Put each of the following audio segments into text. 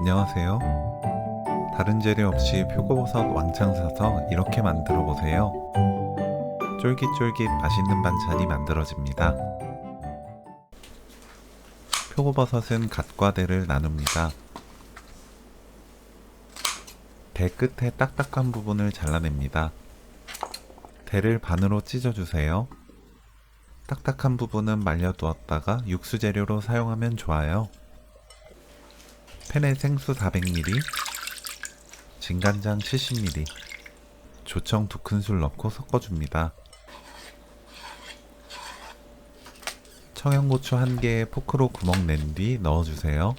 안녕하세요. 다른 재료 없이 표고버섯 왕창 사서 이렇게 만들어 보세요. 쫄깃쫄깃 맛있는 반찬이 만들어집니다. 표고버섯은 갓과 대를 나눕니다. 대 끝에 딱딱한 부분을 잘라냅니다. 대를 반으로 찢어주세요. 딱딱한 부분은 말려두었다가 육수 재료로 사용하면 좋아요. 팬에 생수 400ml, 진간장 70ml, 조청 2큰술 넣고 섞어줍니다. 청양고추 1개에 포크로 구멍 낸 뒤 넣어주세요.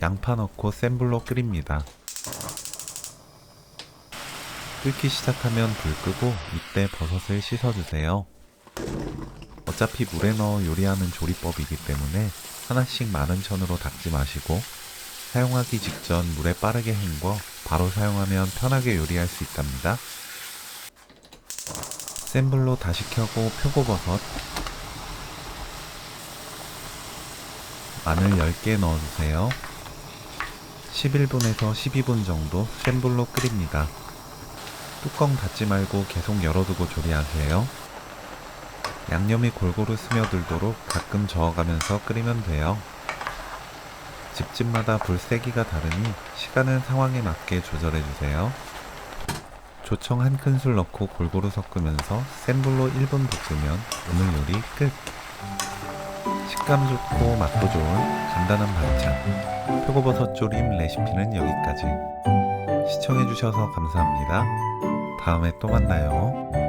양파 넣고 센 불로 끓입니다. 끓기 시작하면 불 끄고 이때 버섯을 씻어주세요. 어차피 물에 넣어 요리하는 조리법이기 때문에 하나씩 많은 천으로 닦지 마시고 사용하기 직전 물에 빠르게 헹궈 바로 사용하면 편하게 요리할 수 있답니다. 센 불로 다시 켜고 표고버섯, 마늘 10개 넣어주세요. 11분에서 12분 정도 센 불로 끓입니다. 뚜껑 닫지 말고 계속 열어두고 조리하세요. 양념이 골고루 스며들도록 가끔 저어가면서 끓이면 돼요. 집집마다 불 세기가 다르니 시간은 상황에 맞게 조절해주세요. 조청 1큰술 넣고 골고루 섞으면서 센 불로 1분 볶으면 오늘 요리 끝! 식감 좋고 맛도 좋은 간단한 반찬 표고버섯 조림 레시피는 여기까지. 시청해주셔서 감사합니다. 다음에 또 만나요.